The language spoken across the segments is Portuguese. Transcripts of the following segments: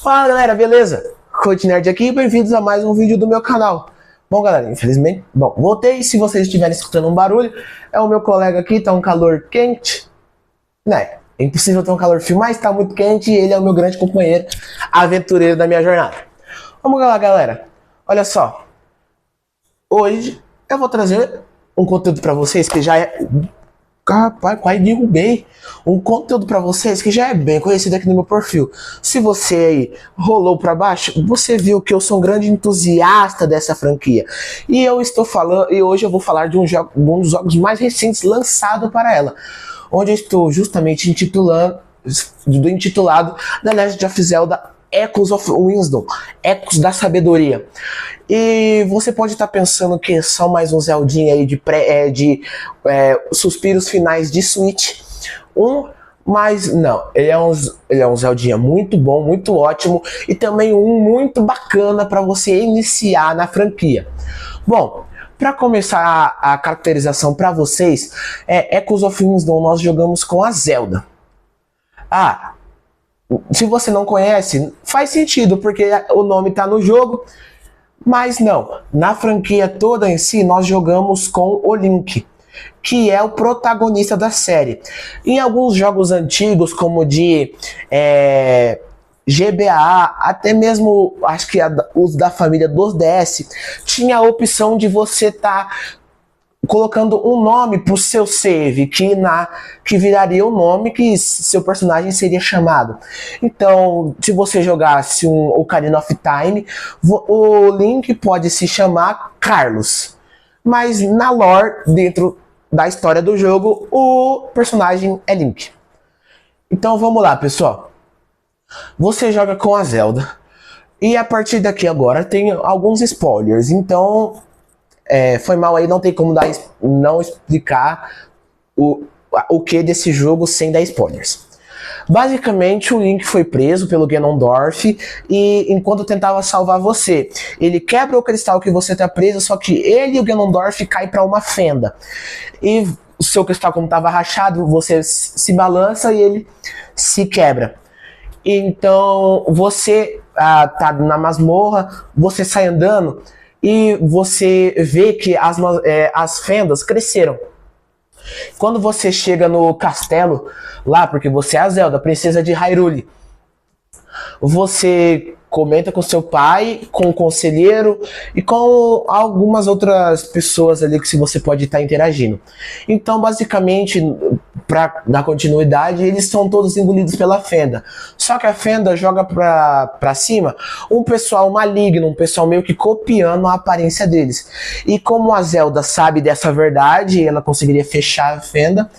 Fala galera, beleza? Coach Nerd aqui, bem-vindos a mais um vídeo do meu canal. Bom galera, infelizmente, voltei. Se vocês estiverem escutando um barulho, é o meu colega aqui, tá um calor quente. Né, é impossível ter um calor frio, mas tá muito quente e ele é o meu grande companheiro, aventureiro da minha jornada. Vamos lá galera, olha só. Hoje eu vou trazer um conteúdo pra vocês que já é... Rapaz, quase derrubei um conteúdo pra vocês que já é bem conhecido aqui no meu perfil. Se você aí rolou pra baixo, você viu que eu sou um grande entusiasta dessa franquia. E eu estou falando, e hoje eu vou falar de um dos jogos mais recentes lançado para ela, onde eu estou justamente intitulado The Legend of Zelda Echoes of Wisdom, Ecos da Sabedoria. E você pode estar pensando que é só mais um Zeldinha aí de suspiros finais de Switch 1, mas não, ele é um Zeldinha muito bom, muito ótimo e também um muito bacana para você iniciar na franquia. Bom, para começar a caracterização para vocês, Echoes of Wisdom nós jogamos com a Zelda. Se você não conhece, faz sentido, porque o nome tá no jogo, mas não. Na franquia toda em si, nós jogamos com o Link, que é o protagonista da série. Em alguns jogos antigos, como de GBA, até mesmo, acho que os da família dos DS, tinha a opção de você colocando um nome pro seu save, que viraria o nome que seu personagem seria chamado. Então, se você jogasse o Ocarina of Time, o Link pode se chamar Carlos. Mas na lore, dentro da história do jogo, o personagem é Link. Então vamos lá, pessoal. Você joga com a Zelda. E a partir daqui agora tem alguns spoilers. Então... foi mal aí, não tem como não explicar o que desse jogo sem dar spoilers. Basicamente, o Link foi preso pelo Ganondorf e enquanto tentava salvar você, ele quebra o cristal que você tá preso, só que ele e o Ganondorf caem para uma fenda. E o seu cristal, como estava rachado, você se balança e ele se quebra. Então, você tá na masmorra, você sai andando e você vê que as fendas cresceram. Quando você chega no castelo, lá, porque você é a Zelda, princesa de Hyrule, você comenta com seu pai, com o conselheiro e com algumas outras pessoas ali que você pode estar interagindo. Então, basicamente, para dar continuidade, eles são todos engolidos pela fenda. Só que a fenda joga pra cima um pessoal maligno, um pessoal meio que copiando a aparência deles. E como a Zelda sabe dessa verdade, ela conseguiria fechar a fenda,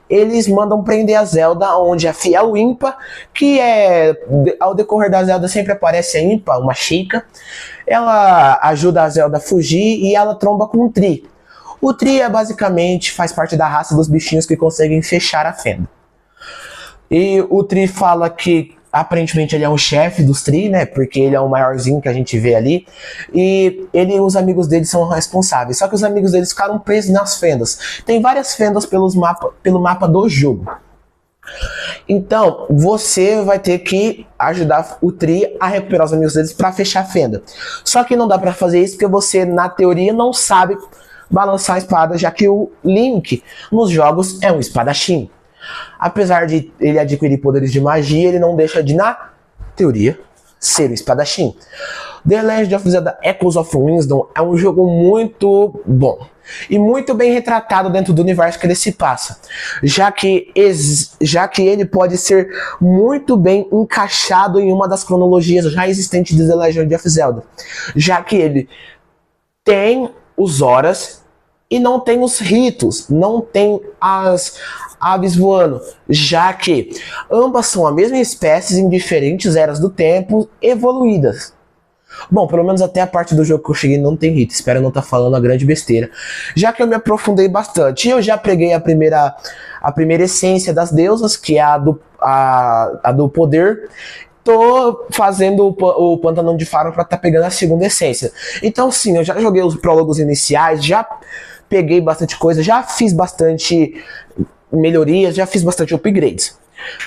eles mandam prender a Zelda, onde a fiel Impa, que ao decorrer da Zelda sempre aparece a Impa, uma Sheikah, ela ajuda a Zelda a fugir e ela tromba com um Tree. O Tree basicamente faz parte da raça dos bichinhos que conseguem fechar a fenda. E o Tree fala que aparentemente ele é um chefe dos Tree, né? Porque ele é o maiorzinho que a gente vê ali. E os amigos dele são responsáveis. Só que os amigos deles ficaram presos nas fendas. Tem várias fendas pelo mapa do jogo. Então, você vai ter que ajudar o Tree a recuperar os amigos deles para fechar a fenda. Só que não dá para fazer isso porque você, na teoria, não sabe balançar a espada, já que o Link nos jogos é um espadachim. Apesar de ele adquirir poderes de magia, ele não deixa de, na teoria, ser um espadachim. The Legend of Zelda Echoes of Wisdom é um jogo muito bom e muito bem retratado dentro do universo que ele se passa, já que ele pode ser muito bem encaixado em uma das cronologias já existentes de The Legend of Zelda, já que ele tem os Horas e não tem os ritos, não tem as aves voando, já que ambas são a mesma espécie em diferentes eras do tempo evoluídas. Bom, pelo menos até a parte do jogo que eu cheguei não tem rito, espero não estar falando a grande besteira, já que eu me aprofundei bastante. Eu já peguei a primeira essência das deusas, que é a do poder. Tô fazendo o Pântano de Faro para estar pegando a segunda essência. Então sim, eu já joguei os prólogos iniciais, já peguei bastante coisa, já fiz bastante melhorias, já fiz bastante upgrades.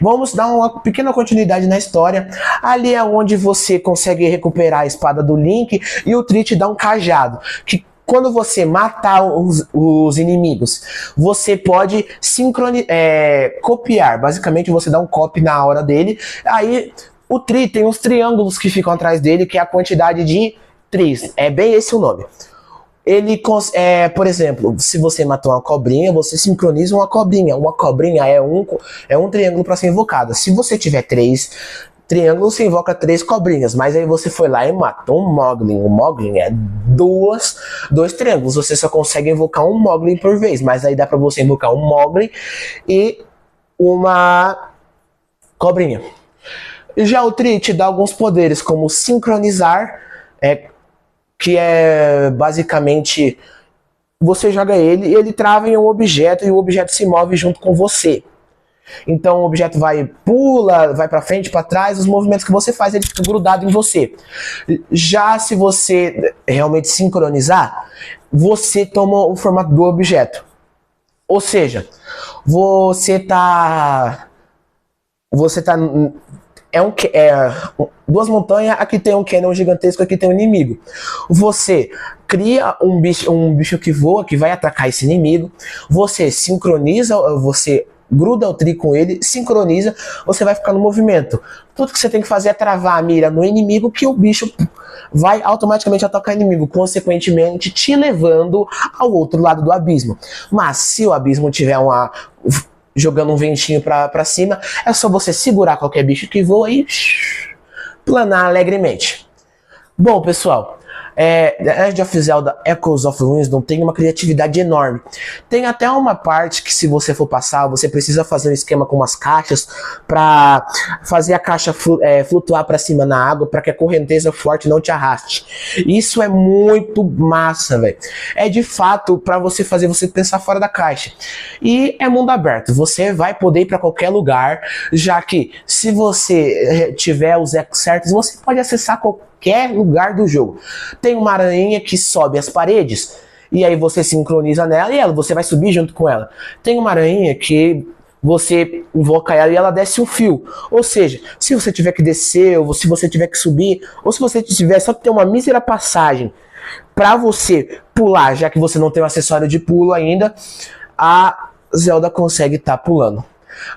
Vamos dar uma pequena continuidade na história. Ali é onde você consegue recuperar a espada do Link e o Tree te dá um cajado, que quando você matar os inimigos, você pode copiar. Basicamente, você dá um copy na hora dele. Aí, o Tree tem uns triângulos que ficam atrás dele, que é a quantidade de trees. É bem esse o nome. Ele, por exemplo, se você matou uma cobrinha, você sincroniza uma cobrinha. Uma cobrinha é um triângulo para ser invocada. Se você tiver 3 triângulos, você invoca 3 cobrinhas. Mas aí você foi lá e matou um Moglin. O Moglin é dois triângulos. Você só consegue invocar um Moglin por vez. Mas aí dá para você invocar um Moglin e uma cobrinha. Já o Tree te dá alguns poderes, como sincronizar, que é basicamente você joga ele e ele trava em um objeto e o objeto se move junto com você. Então o objeto pula, vai para frente, para trás, os movimentos que você faz ele fica grudado em você. Já se você realmente sincronizar, você toma o formato do objeto. Ou seja, você tá duas montanhas, aqui tem um canyon gigantesco, aqui tem um inimigo. Você cria um bicho que voa, que vai atacar esse inimigo. Você sincroniza, você gruda o Tree com ele, sincroniza, você vai ficar no movimento. Tudo que você tem que fazer é travar a mira no inimigo, que o bicho vai automaticamente atacar o inimigo, consequentemente te levando ao outro lado do abismo. Mas se o abismo tiver jogando um ventinho pra cima, é só você segurar qualquer bicho que voa e planar alegremente. Bom, pessoal, Legend of Zelda Echoes of Wisdom tem uma criatividade enorme. Tem até uma parte que, se você for passar, você precisa fazer um esquema com umas caixas para fazer a caixa flutuar para cima na água, para que a correnteza forte não te arraste. Isso é muito massa, velho. É de fato para você fazer você pensar fora da caixa. E é mundo aberto. Você vai poder ir para qualquer lugar, já que se você tiver os ecos certos, você pode acessar qualquer lugar do jogo. Tem uma aranha que sobe as paredes e aí você sincroniza nela e você vai subir junto com ela. Tem uma aranha que você invoca ela e ela desce um fio. Ou seja, se você tiver que descer, ou se você tiver que subir, ou se você tiver só que ter uma mísera passagem para você pular, já que você não tem um acessório de pulo ainda, a Zelda consegue estar pulando.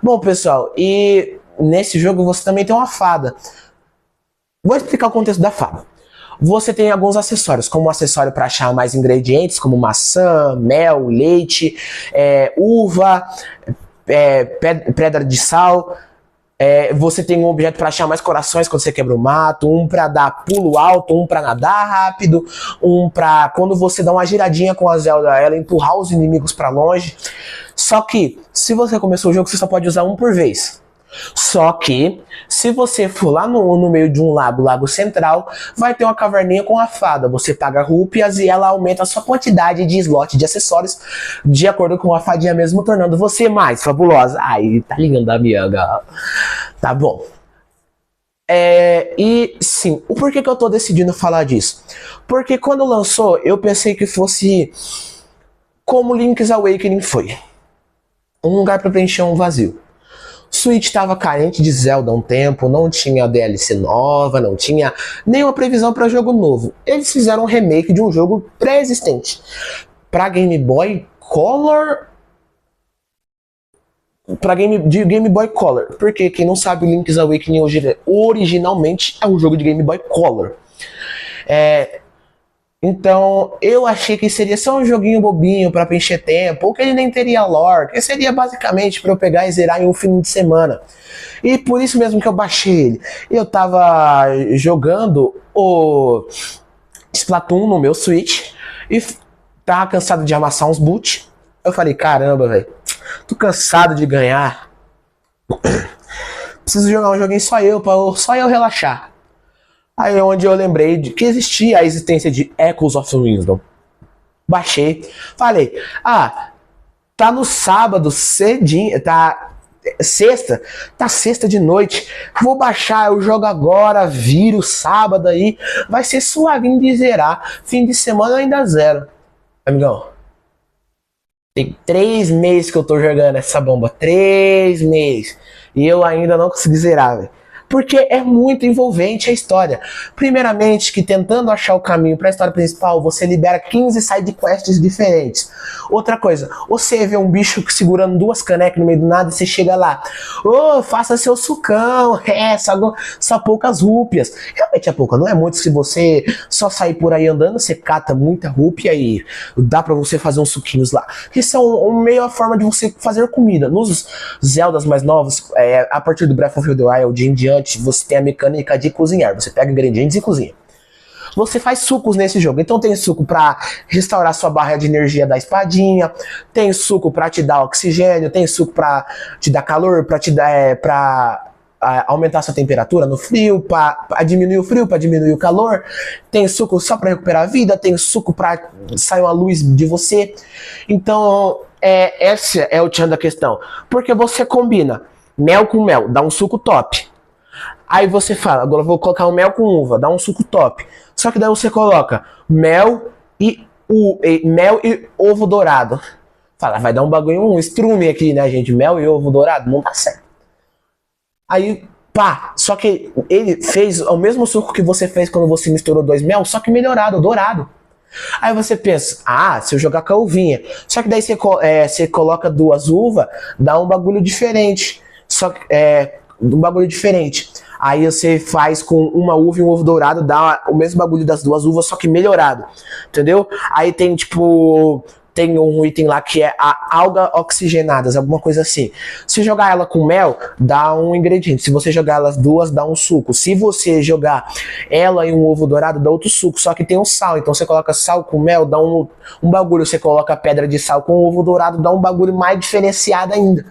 Bom, pessoal, e nesse jogo você também tem uma fada. Vou explicar o contexto da fada. Você tem alguns acessórios, como o acessório para achar mais ingredientes, como maçã, mel, leite, uva, pedra de sal. Você tem um objeto para achar mais corações quando você quebra o mato, um para dar pulo alto, um para nadar rápido, um para quando você dá uma giradinha com a Zelda, ela empurrar os inimigos para longe. Só que, se você começou o jogo, você só pode usar um por vez. Só que, se você for lá no meio de um lago central, vai ter uma caverninha com a fada. Você paga rúpias e ela aumenta a sua quantidade de slot de acessórios de acordo com a fadinha mesmo, tornando você mais fabulosa. Ai, tá ligando, amiga. Tá bom. E sim, o porquê que eu tô decidindo falar disso? Porque quando lançou, eu pensei que fosse como Link's Awakening foi. Um lugar para preencher um vazio. Switch estava carente de Zelda há um tempo, não tinha DLC nova, não tinha nenhuma previsão para jogo novo. Eles fizeram um remake de um jogo pré-existente para Game Boy Color. De Game Boy Color, porque quem não sabe, Link's Awakening originalmente é um jogo de Game Boy Color. Então, eu achei que seria só um joguinho bobinho pra preencher tempo, ou que ele nem teria lore, que seria basicamente pra eu pegar e zerar em um fim de semana. E por isso mesmo que eu baixei ele. Eu tava jogando o Splatoon no meu Switch, e tava cansado de amassar uns boot. Eu falei, caramba, velho, tô cansado de ganhar. Preciso jogar um joguinho só eu relaxar. Aí é onde eu lembrei de que existia a existência de Echoes of Wisdom. Baixei, falei, tá no sábado cedinho, tá sexta de noite, vou baixar, eu jogo agora, viro sábado aí, vai ser suavinho de zerar, fim de semana eu ainda zero. Amigão, Tem 3 meses que eu tô jogando essa bomba. 3 meses. E eu ainda não consegui zerar, velho. Porque é muito envolvente a história. Primeiramente, que tentando achar o caminho para a história principal, você libera 15 side quests diferentes. Outra coisa, você vê um bicho segurando 2 canecas no meio do nada e você chega lá. Ô, faça seu sucão. Só poucas rúpias. Realmente é pouca, não é muito. Se você só sair por aí andando, você cata muita rúpia e dá para você fazer uns suquinhos lá. Que são uma meia forma de você fazer comida. Nos Zeldas mais novos, a partir do Breath of the Wild em diante, você tem a mecânica de cozinhar. Você pega ingredientes e cozinha. Você faz sucos nesse jogo. Então tem suco para restaurar sua barra de energia da espadinha, tem suco para te dar oxigênio, tem suco para te dar calor, para te dar aumentar sua temperatura no frio, para diminuir o frio, para diminuir o calor. Tem suco só para recuperar a vida, tem suco para sair uma luz de você. Então, esse é o tchan da questão. Porque você combina mel com mel, dá um suco top. Aí você fala, agora eu vou colocar o mel com uva, dá um suco top. Só que daí você coloca mel e ovo dourado. Fala, vai dar um bagulho, um estrume aqui, né, gente? Mel e ovo dourado, não dá certo. Aí, pá, só que ele fez o mesmo suco que você fez quando você misturou 2 mel, só que melhorado, dourado. Aí você pensa, se eu jogar com a uvinha. Só que daí você coloca 2 uvas, dá um bagulho diferente. Só que um bagulho diferente. Aí você faz com uma uva e um ovo dourado, dá o mesmo bagulho das 2 uvas, só que melhorado. Entendeu? Aí tem tipo... Tem um item lá que é a alga oxigenadas, alguma coisa assim. Se jogar ela com mel, dá um ingrediente. Se você jogar elas 2, dá um suco. Se você jogar ela e um ovo dourado, dá outro suco. Só que tem um sal. Então você coloca sal com mel, dá um bagulho. Você coloca pedra de sal com ovo dourado, dá um bagulho mais diferenciado ainda.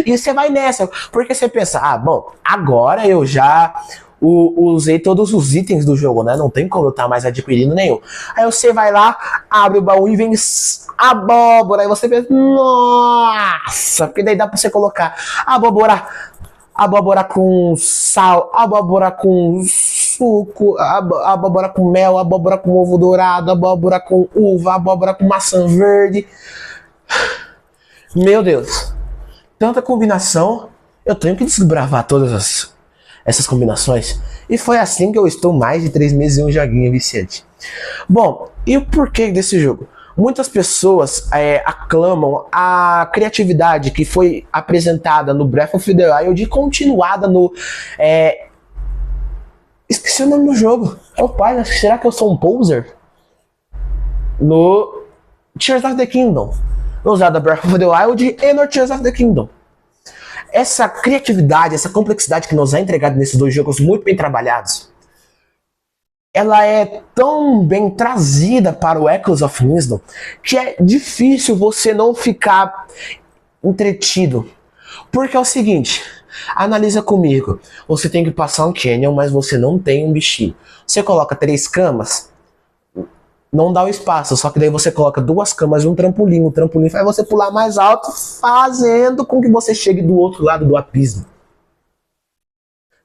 E você vai nessa. Porque você pensa, bom, agora eu já... usei todos os itens do jogo, né? Não tem como eu estar mais adquirindo nenhum. Aí você vai lá, abre o baú e vem abóbora. Aí você pensa, nossa, porque daí dá pra você colocar abóbora com sal, abóbora com suco, abóbora com mel, abóbora com ovo dourado, abóbora com uva, abóbora com maçã verde. Meu Deus, tanta combinação. Eu tenho que desbravar todas essas combinações. E foi assim que eu estou mais de 3 meses em um joguinho viciante. Bom, e o porquê desse jogo? Muitas pessoas aclamam a criatividade que foi apresentada no Breath of the Wild e continuada no... esqueci o nome do jogo. Pai, será que eu sou um poser? No Tears of the Kingdom. No Zelda Breath of the Wild e no Tears of the Kingdom. Essa criatividade, essa complexidade que nos é entregada nesses 2 jogos muito bem trabalhados, ela é tão bem trazida para o Echoes of Wisdom que é difícil você não ficar entretido. Porque é o seguinte, analisa comigo, você tem que passar um canyon, mas você não tem um bichinho. Você coloca 3 camas, não dá o espaço, só que daí você coloca 2 camas e um trampolim. O trampolim faz você pular mais alto, fazendo com que você chegue do outro lado do abismo.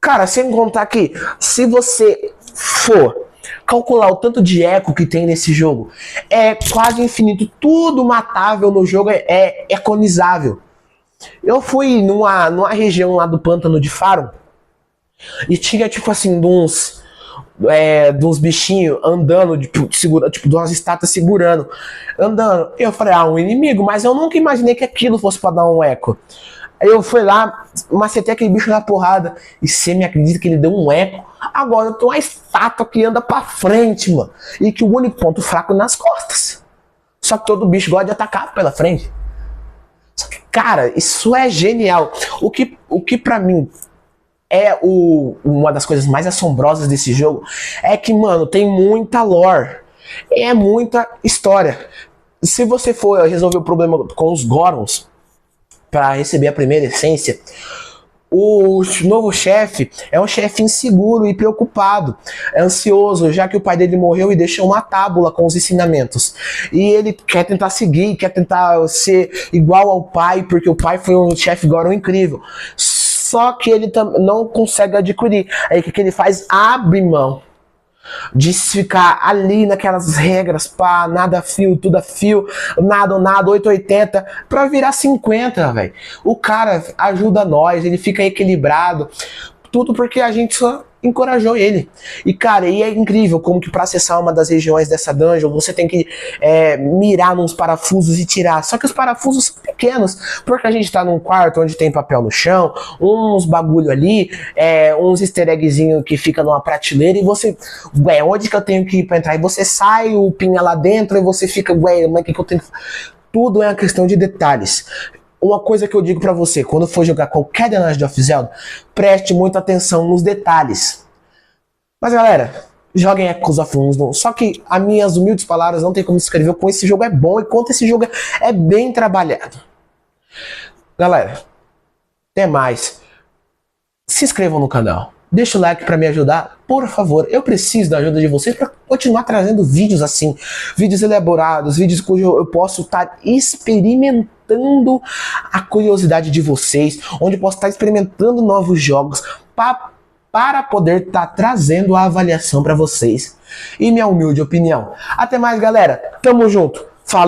Cara, sem contar que, se você for calcular o tanto de eco que tem nesse jogo, é quase infinito. Tudo matável no jogo é econizável. Eu fui numa região lá do pântano de Farum e tinha tipo assim, de uns bichinhos andando, tipo, de umas estátuas segurando, andando. Eu falei, um inimigo, mas eu nunca imaginei que aquilo fosse pra dar um eco. Aí eu fui lá, macetei aquele bicho na porrada, e você me acredita que ele deu um eco? Agora eu tô uma estátua que anda pra frente, mano, e que o único ponto fraco é nas costas. Só que todo bicho gosta de atacar pela frente. Só que, cara, isso é genial. O que pra mim é uma das coisas mais assombrosas desse jogo é que, mano, tem muita lore. É muita história. Se você for resolver o problema com os Gorons para receber a primeira essência, o novo chefe é um chefe inseguro e preocupado, é ansioso, já que o pai dele morreu e deixou uma tábula com os ensinamentos. E ele quer tentar seguir, quer tentar ser igual ao pai, porque o pai foi um chefe Goron incrível. Só que ele não consegue adquirir. Aí o que ele faz? Abre mão. De ficar ali naquelas regras, pá, nada fio, tudo a fio, nada ou nada, 880, pra virar 50, velho. O cara ajuda nós, ele fica equilibrado, tudo porque a gente só encorajou ele. E cara, e é incrível como que pra acessar uma das regiões dessa dungeon, você tem que mirar nos parafusos e tirar. Só que os parafusos são pequenos, porque a gente tá num quarto onde tem papel no chão, uns bagulho ali, uns easter eggzinho que fica numa prateleira e você, ué, onde que eu tenho que ir pra entrar? E você sai, o pinha lá dentro e você fica, ué, mas o que eu tenho que... Tudo é uma questão de detalhes. Uma coisa que eu digo pra você, quando for jogar qualquer The Legend of Zelda, preste muita atenção nos detalhes. Mas galera, joguem Echoes of Wisdom, só que as minhas humildes palavras não tem como escrever como esse jogo é bom e quanto esse jogo é bem trabalhado. Galera, até mais. Se inscrevam no canal. Deixa o like para me ajudar, por favor. Eu preciso da ajuda de vocês para continuar trazendo vídeos assim, vídeos elaborados, vídeos cujo eu posso estar experimentando a curiosidade de vocês, onde eu posso estar experimentando novos jogos para poder estar trazendo a avaliação para vocês e minha humilde opinião. Até mais, galera. Tamo junto. Falou!